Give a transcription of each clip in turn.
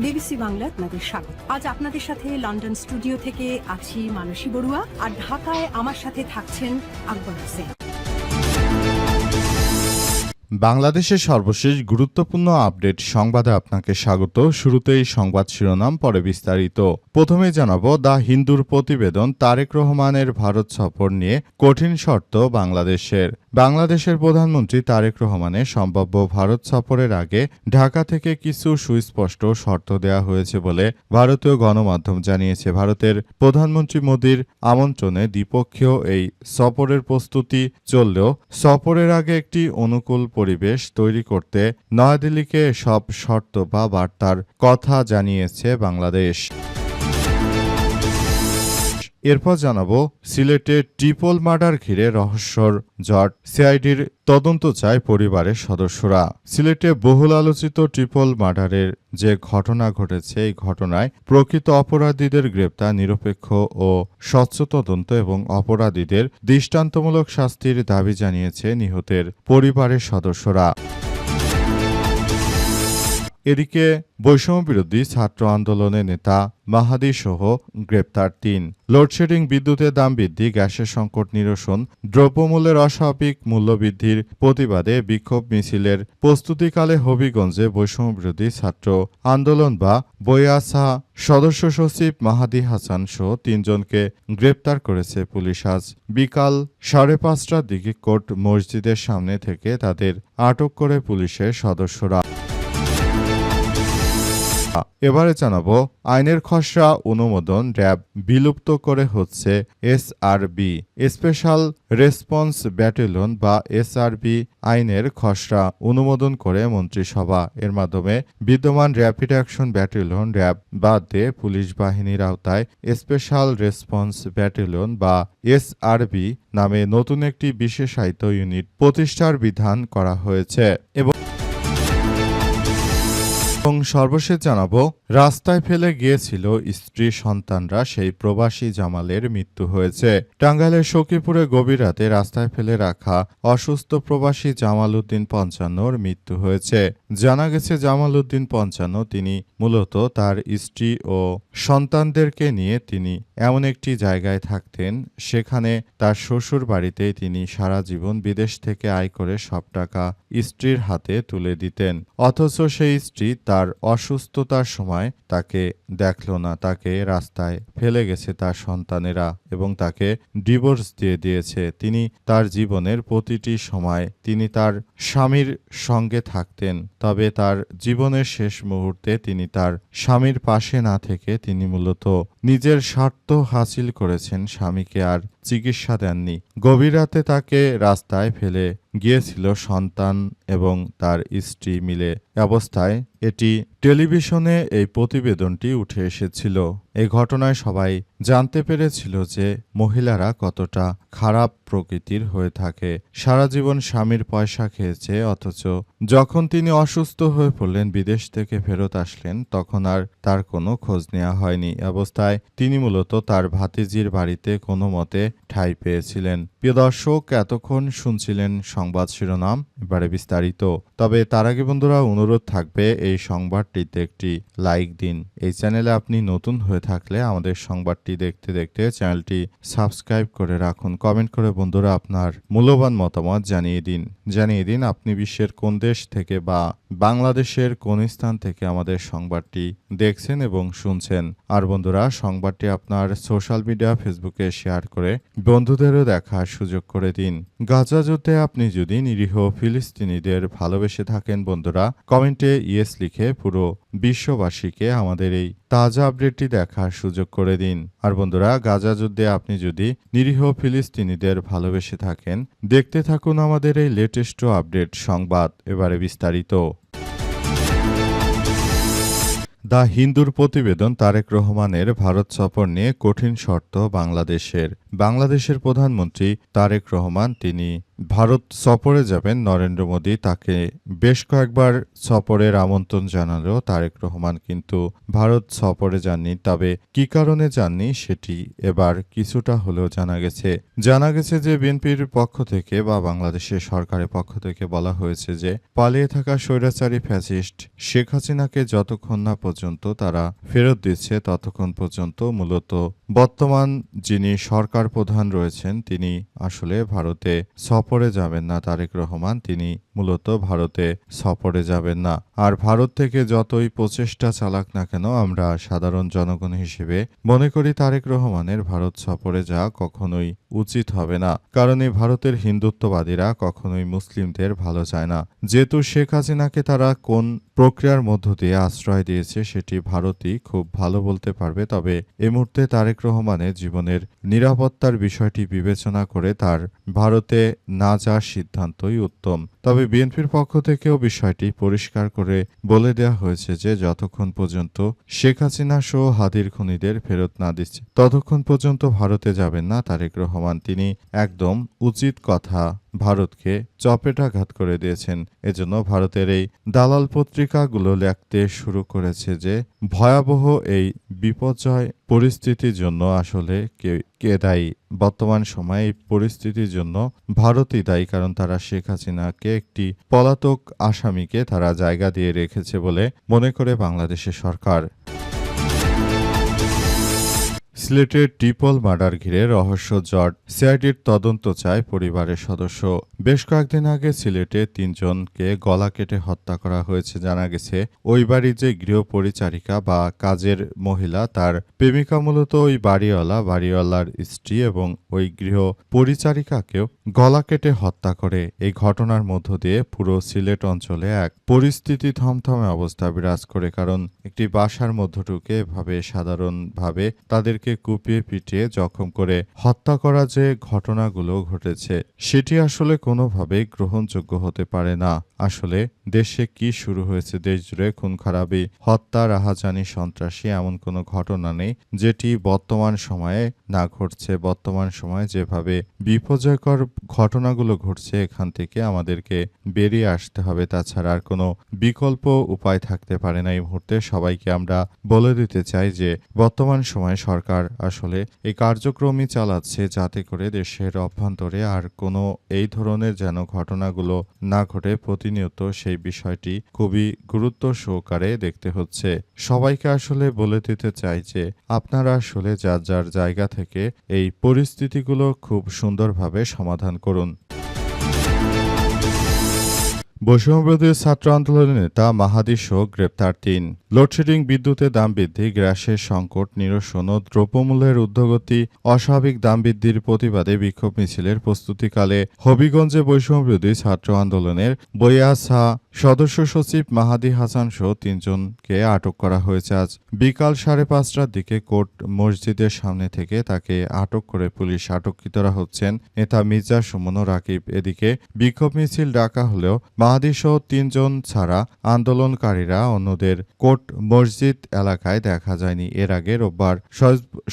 BBC Bangla আপনাদের স্বাগত। আজ আপনাদের সাথে লন্ডন স্টুডিও থেকে আছি মানসী বড়ুয়া, আর ঢাকায় আমার সাথে থাকছেন আকবর হোসেন। বাংলাদেশের সর্বশেষ গুরুত্বপূর্ণ আপডেট সংবাদে আপনাকে স্বাগত। শুরুতেই সংবাদ শিরোনাম, পরে বিস্তারিত। প্রথমে জানাবো দ্য হিন্দুর প্রতিবেদন, তারেক রহমানের ভারত সফর নিয়ে কঠিন শর্ত বাংলাদেশের। বাংলাদেশের প্রধানমন্ত্রী তারেক রহমানের সম্ভাব্য ভারত সফরের আগে ঢাকা থেকে কিছু সুস্পষ্ট শর্ত দেওয়া হয়েছে বলে ভারতীয় গণমাধ্যম জানিয়েছে। ভারতের প্রধানমন্ত্রী মোদীর আমন্ত্রণে দ্বিপক্ষীয় এই সফরের প্রস্তুতি চললেও সফরের আগে একটি অনুকূল পরিবেশ তৈরি করতে নয়াদিল্লিকে সব শর্ত বা বার্তার কথা জানিয়েছে বাংলাদেশ। এরপর জানাবো সিলেটে ট্রিপল মার্ডার ঘিরে রহস্যর জট, সিআইডির তদন্ত চায় পরিবারের সদস্যরা। সিলেটে বহুল আলোচিত ট্রিপল মার্ডারের যে ঘটনা ঘটেছে, এই ঘটনায় প্রকৃত অপরাধীদের গ্রেপ্তার, নিরপেক্ষ ও স্বচ্ছ তদন্ত এবং অপরাধীদের দৃষ্টান্তমূলক শাস্তির দাবি জানিয়েছে নিহতের পরিবারের সদস্যরা। এদিকে বৈষম্যবিরোধী ছাত্র আন্দোলনের নেতা মাহাদি সহ গ্রেপ্তার ৩। লোডশেডিং, বিদ্যুতের দাম বৃদ্ধি, গ্যাসের সংকট নিরসন, দ্রব্যমূল্যের অস্বাভাবিক মূল্যবৃদ্ধির প্রতিবাদে বিক্ষোভ মিছিলের প্রস্তুতিকালে হবিগঞ্জে বৈষম্যবিরোধী ছাত্র আন্দোলন বা বৈআসা সদস্য সচিব মাহাদি হাসান সহ ৩ জনকে গ্রেপ্তার করেছে পুলিশ। আজ বিকাল ৫:৩০টার দিকে কোর্ট মসজিদের সামনে থেকে তাদের আটক করে পুলিশের সদস্যরা। এবারে জানাবো আইনের খসড়া অনুমোদন, র‍্যাব বিলুপ্ত করে হচ্ছে এসআরবি, স্পেশাল রেসপন্স ব্যাটালিয়ন বা এসআরবি আইনের খসড়া অনুমোদন করে মন্ত্রিসভা। এর মাধ্যমে বিদ্যমান র্যাপিড অ্যাকশন ব্যাটালিয়ন র‍্যাব বাদ দিয়ে পুলিশ বাহিনীর আওতায় স্পেশাল রেসপন্স ব্যাটালিয়ন বা এসআরবি নামে নতুন একটি বিশেষায়িত ইউনিট প্রতিষ্ঠার বিধান করা হয়েছে। এবং সর্বশেষ জানাবো রাস্তায় ফেলে গিয়েছিল স্ত্রী সন্তানরা, সেই প্রবাসী জামালের মৃত্যু হয়েছে। টাঙ্গাইলের সখীপুরে গভীর রাতে রাস্তায় ফেলে রাখা অসুস্থ প্রবাসী জামাল উদ্দিন ৫৫-র মৃত্যু হয়েছে। জানা গেছে জামাল উদ্দিন ৫৫ তিনি মূলত তার স্ত্রী ও সন্তানদেরকে নিয়ে তিনি এমন একটি জায়গায় থাকতেন, সেখানে তার শ্বশুর বাড়িতেই তিনি সারা জীবন বিদেশ থেকে আয় করে সব টাকা স্ত্রীর হাতে তুলে দিতেন। অথচ সেই স্ত্রী তার অসুস্থতার সময় তাকে দেখল না, তাকে রাস্তায় ফেলে গেছে তার সন্তানেরা এবং তাকে ডিভোর্স দিয়ে দিয়েছে। তিনি তার জীবনের প্রতিটি সময় তিনি তার স্বামীর সঙ্গে থাকতেন, তবে তার জীবনের শেষ মুহূর্তে তিনি তার স্বামীর পাশে না থেকে তিনি মূলত নিজের স্বার্থ হাসিল করেছেন, স্বামীকে আর চিকিৎসা দেননি। গভীর রাতে তাকে রাস্তায় ফেলে গিয়েছিল সন্তান এবং তার স্ত্রী মিলে। অবস্থায় এটি টেলিভিশনে এই প্রতিবেদনটি উঠে এসেছিল। এই ঘটনায় সবাই জানতে পেরেছিল যে মহিলারা কতটা খারাপ প্রকৃতির হয়ে থাকে। সারা জীবন স্বামীর পয়সা খেয়েছে, অথচ যখন তিনি অসুস্থ হয়ে পড়লেন, বিদেশ থেকে ফেরত আসলেন, তখন আর তার কোনো খোঁজ নেওয়া হয়নি। অবস্থায় তিনি মূলত তার ভাতিজির বাড়িতে কোনো মতে ঠাঁই পেয়েছিলেন। প্রিয় দর্শক, এতক্ষণ শুনছিলেন সংবাদ শিরোনাম, এবারে বিস্তারিত। তবে তার আগে বন্ধুরা অনুরোধ থাকবে এই সংবাদটিতে একটি লাইক দিন। এই চ্যানেলে আপনি নতুন হয়ে থাকলে আমাদের সংবাদটি দেখতে দেখতে চ্যানেলটি সাবস্ক্রাইব করে রাখুন। কমেন্ট করে বন্ধুরা আপনার মূল্যবান মতামত জানিয়ে দিন আপনি বিশ্বের কোন দেশ থেকে বা বাংলাদেশের কোন স্থান থেকে আমাদের সংবাদটি দেখছেন এবং শুনছেন। আর বন্ধুরা সংবাদটি আপনার সোশ্যাল মিডিয়া ফেসবুকে শেয়ার করে বন্ধুদেরও দেখার সুযোগ করে দিন। গাজা যুদ্ধে আপনি যদি নিরীহ ফিলিস্তিনিদের ভালোবেসে থাকেন বন্ধুরা, কমেন্টে ইয়েস লিখে পুরো বিশ্ববাসীকে আমাদের এই তাজা আপডেটটি দেখার সুযোগ করে দিন। আর বন্ধুরা গাজা যুদ্ধে আপনি যদি নিরীহ ফিলিস্তিনিদের ভালোবেসে থাকেন, দেখতে থাকুন আমাদের এই লেটেস্ট আপডেট সংবাদ, এবারে বিস্তারিত। দ্য হিন্দুর প্রতিবেদন, তারেক রহমানের ভারত সফর নিয়ে কঠিন শর্ত বাংলাদেশের। বাংলাদেশের প্রধানমন্ত্রী তারেক রহমান তিনি ভারত সফরে যাবেন নরেন্দ্র মোদী, তাকে বেশ কয়েকবার সফরের আমন্ত্রণ জানালেও তারেক রহমান কিন্তু ভারত সফরে যাননি। তবে কী কারণে যাননি সেটি এবার কিছুটা হলেও জানা গেছে যে বিএনপির পক্ষ থেকে বা বাংলাদেশের সরকারের পক্ষ থেকে বলা হয়েছে যে পালিয়ে থাকা স্বৈরাচারী ফ্যাসিস্ট শেখ হাসিনাকে যতক্ষণ না পর্যন্ত তারা ফেরত দিচ্ছে ততক্ষণ পর্যন্ত মূলত বর্তমান যিনি সরকার প্রধান রয়েছেন তিনি আসলে ভারতে সফরে যাবেন না। তারেক রহমান তিনি মূলত ভারতে সফরে যাবেন না। আর ভারত থেকে যতই প্রচেষ্টা চালাক না কেন আমরা সাধারণ জনগণ হিসেবে মনে করি তারেক রহমানের ভারত সফরে যাওয়া কখনোই উচিত হবে না। কারণ এই ভারতের হিন্দুত্ববাদীরা কখনোই মুসলিমদের ভালো চায় না। যেহেতু শেখ হাসিনাকে তারা কোন প্রক্রিয়ার মধ্য দিয়ে আশ্রয় দিয়েছে সেটি ভারতই খুব ভালো বলতে পারবে। তবে এ মুহূর্তে তারেক রহমানের জীবনের নিরাপত্তার বিষয়টি বিবেচনা করে তার ভারতে না যাওয়ার সিদ্ধান্তই উত্তম। তবে বিএনপির পক্ষ থেকেও বিষয়টি পরিষ্কার করে বলে দেওয়া হয়েছে যে যতক্ষণ পর্যন্ত শেখ হাসিনা সহ হাদির খুনিদের ফেরত না দিচ্ছে ততক্ষণ পর্যন্ত ভারতে যাবেন না তারেক রহমান। তিনি একদম উচিত কথা ভারতকে চপেটাঘাত করে দিয়েছেন। এজন্য ভারতের এই দালাল পত্রিকাগুলো লিখতে শুরু করেছে যে ভয়াবহ এই বিপর্যয় পরিস্থিতির জন্য আসলে কে দায়ী। বর্তমান সময়ে এই পরিস্থিতির জন্য ভারতই দায়ী, কারণ তারা শেখ হাসিনাকে একটি পলাতক আসামিকে তারা জায়গা দিয়ে রেখেছে বলে মনে করে বাংলাদেশের সরকার। সিলেটের ট্রিপল মার্ডার ঘিরে রহস্য জট, সিআইডির তদন্ত চায় পরিবারের সদস্য। বেশ কয়েকদিন আগে সিলেটে ৩ জনকে গলা কেটে হত্যা করা হয়েছে। জানা গেছে ওই বাড়ির যে গৃহ পরিচারিকা বা কাজের মহিলা তার প্রেমিকা মূলত ওই বাড়িওয়ালার স্ত্রী এবং ওই গৃহ পরিচারিকাকেও গলা কেটে হত্যা করে। এই ঘটনার মধ্য দিয়ে পুরো সিলেট অঞ্চলে এক পরিস্থিতি থমথমে অবস্থা বিরাজ করে, কারণ একটি বাসার মধ্য ঢুকে এভাবে সাধারণভাবে তাদেরকে কুপিয়ে পিটিয়ে জখম করে হত্যা করা যে ঘটনাগুলো ঘটেছে সেটি আসলে কোনোভাবেই গ্রহণযোগ্য হতে পারে না। আসলে দেশে কি শুরু হয়েছে? দেশ জুড়ে খুন খারাপি, হত্যা, রাহাজানি, সন্ত্রাসী এমন কোনো ঘটনা নেই যেটি বর্তমান সময়ে না ঘটছে। বর্তমান সময়ে যেভাবে বিপর্যয়কর ঘটনাগুলো ঘটছে এখান থেকে আমাদেরকে বেরিয়ে আসতে হবে, তাছাড়া আর কোনো বিকল্প উপায় থাকতে পারে না। এই মুহূর্তে সবাইকে আমরা বলে দিতে চাই যে বর্তমান সময়ে সরকার আসলে এই কার্যক্রমই চালাচ্ছে যাতে করে দেশের অভ্যন্তরে আর কোনো এই ধরনের যেন ঘটনাগুলো না ঘটে। প্রতিনিয়ত সেই বিষয়টি খুবই গুরুত্ব সহকারে দেখতে হচ্ছে। সবাইকে আসলে বলে দিতে চাই যে আপনারা আসলে যার যার জায়গা থেকে এই পরিস্থিতিগুলো খুব সুন্দরভাবে সমাধান করুন। বৈষম্যবিরোধী ছাত্র আন্দোলনের নেতা মাহাদি সহ গ্রেপ্তার ৩। লোডশেডিং, বিদ্যুতের দাম বৃদ্ধি, গ্যাসের সংকট নিরসন ও দ্রব্যমূল্যের ঊর্ধ্বগতি, অস্বাভাবিক দাম বৃদ্ধির প্রতিবাদে বিক্ষোভ মিছিলের প্রস্তুতিকালে হবিগঞ্জে বৈষম্যবিরোধী ছাত্র আন্দোলনের বইয়াছা সদস্য সচিব মাহাদি হাসান সহ ৩ জনকে আটক করা হয়েছে। আজ বিকাল ৫:৩০টার দিকে কোর্ট মসজিদের সামনে থেকে তাকে আটক করে পুলিশ। আটককৃতরা হচ্ছেন নেতা মির্জা সুমন ও রাকিব। এদিকে বিক্ষোভ মিছিল ডাকা হলেও মাহাদি সহ ৩ জন ছাড়া আন্দোলনকারীরা অন্যদের কোর্ট মসজিদ এলাকায় দেখা যায়নি। এর আগে রোববার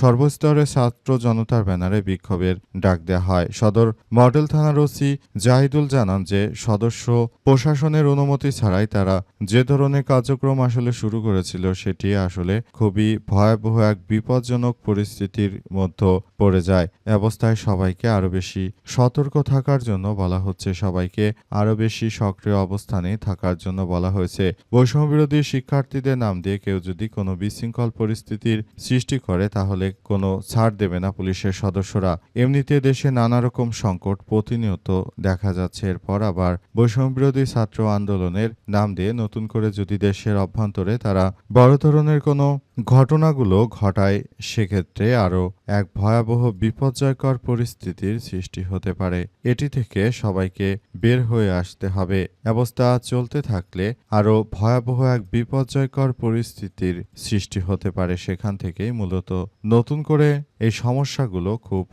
সর্বস্তরের ছাত্র জনতার ব্যানারে বিক্ষোভের ডাক দেওয়া হয়। সদর মডেল থানার ওসি জাহিদুল জানান যে সদস্য প্রশাসনের অনুমতি ছাড়াই তারা যে ধরনের কার্যক্রম আসলে শুরু করেছিল সেটি আসলে খুবই ভয়াবহ এক বিপজ্জনক পরিস্থিতির মধ্যে পড়ে যায়। অবস্থায় সবাইকে আরো বেশি সতর্ক থাকার জন্য বলা হচ্ছে, সবাইকে আরো বেশি সক্রিয় অবস্থানে থাকার জন্য বলা হয়েছে। বৈষম্যবিরোধী শিক্ষার্থীদের নাম দিয়ে কেউ যদি কোনো বিশৃঙ্খল পরিস্থিতির সৃষ্টি করে তাহলে কোনো ছাড় দেবে না পুলিশের সদস্যরা। এমনিতে দেশে নানা রকম সংকট প্রতিনিয়ত দেখা যাচ্ছে, এরপর আবার বৈষম্যবিরোধী ছাত্র আন্দোলনের নাম দিয়ে নতুন করে যদি দেশের অভ্যন্তরে তারা বড় ধরনের কোনো ঘটনাগুলো ঘটায় সেক্ষেত্রে আরও এক ভয়াবহ বিপর্যয়কর পরিস্থিতির সৃষ্টি হতে পারে। এটি থেকে সবাইকে বের হয়ে আসতে হবে। অবস্থা চলতে থাকলে আরও ভয়াবহ এক বিপর্যয়কর পরিস্থিতির সৃষ্টি হতে পারে। সেখান থেকেই মূলত নতুন করে এই সমস্যাগুলো খুব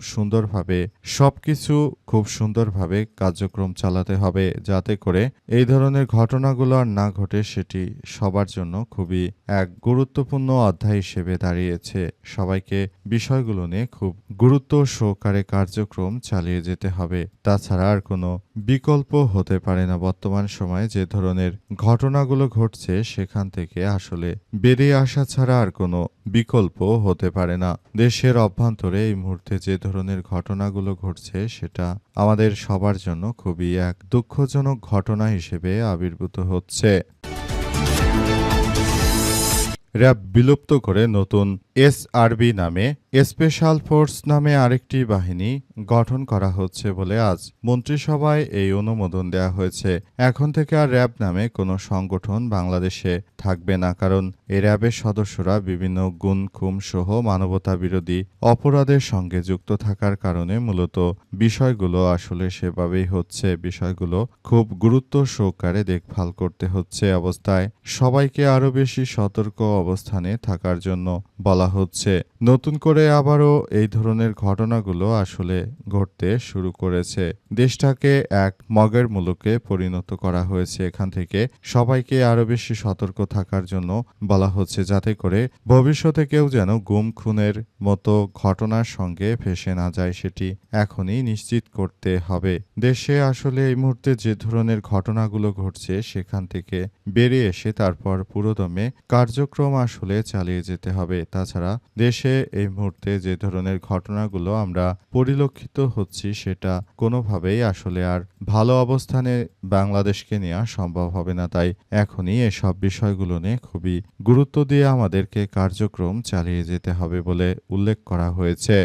সুন্দরভাবে কার্যক্রম চালাতে হবে যাতে করে এই ধরনের ঘটনাগুলো আর না ঘটে। সেটি সবার জন্য খুবই এক গুরুত্বপূর্ণ অধ্যায় হিসেবে দাঁড়িয়েছে। সবাইকে বিষয়গুলো নিয়ে খুব গুরুত্ব সহকারে কার্যক্রম চালিয়ে যেতে হবে, তাছাড়া আর কোনো বিকল্প হতে পারে না। বর্তমান সময়ে যে ধরনের ঘটনাগুলো ঘটছে সেখান থেকে আসলে বেরিয়ে আসা ছাড়া আর কোনো বিকল্প হতে পারে না। দেশের অভ্যন্তরে এই মুহূর্তে যে ধরনের ঘটনাগুলো ঘটছে সেটা আমাদের সবার জন্য খুবই এক দুঃখজনক ঘটনা হিসেবে আবির্ভূত হচ্ছে। র্যাব বিলুপ্ত করে নতুন এসআরবি নামে স্পেশাল ফোর্স নামে আরেকটি বাহিনী গঠন করা হচ্ছে বলে আজ মন্ত্রিসভায় এই অনুমোদন দেওয়া হয়েছে। এখন থেকে আর র্যাব নামে কোনো সংগঠন বাংলাদেশে থাকবে না, কারণ এই র্যাবের সদস্যরা বিভিন্ন গুম খুন সহ মানবতা বিরোধী অপরাধের সঙ্গে যুক্ত থাকার কারণে মূলত বিষয়গুলো আসলে সেভাবেই হচ্ছে। বিষয়গুলো খুব গুরুত্ব সহকারে দেখভাল করতে হচ্ছে অবস্থায় সবাইকে আরও বেশি সতর্ক অবস্থানে থাকার জন্য বলা হচ্ছে। নতুন করে আবারও এই ধরনের ঘটনাগুলো আসলে ঘটতে শুরু করেছে। দেশটাকে এক মগের মুলুকে পরিণত করা হয়েছে। এখান থেকে সবাইকে আরও বেশি সতর্ক থাকার জন্য বলা হচ্ছে, যাতে করে ভবিষ্যতে কেউ যেন গুম খুনের মতো ঘটনার সঙ্গে ফেঁসে না যায়, সেটি এখনই নিশ্চিত করতে হবে। দেশে আসলে এই মুহূর্তে যে ধরনের ঘটনাগুলো ঘটছে সেখান থেকে বেরিয়ে এসে তারপর পুরোদমে কার্যক্রম আসলে চালিয়ে যেতে হবে। তাছাড়া দেশে এই মুহূর্তে যে ধরনের ঘটনাগুলো আমরা পরিলক্ষিত হচ্ছি সেটা কোনোভাবেই আসলে আর ভালো অবস্থানে বাংলাদেশকে নেওয়া সম্ভব হবে না। তাই এখনই এসব বিষয়গুলো নিয়ে খুবই গুরুত্ব দিয়ে আমাদেরকে কার্যক্রম চালিয়ে যেতে হবে বলে উল্লেখ করা হয়েছে।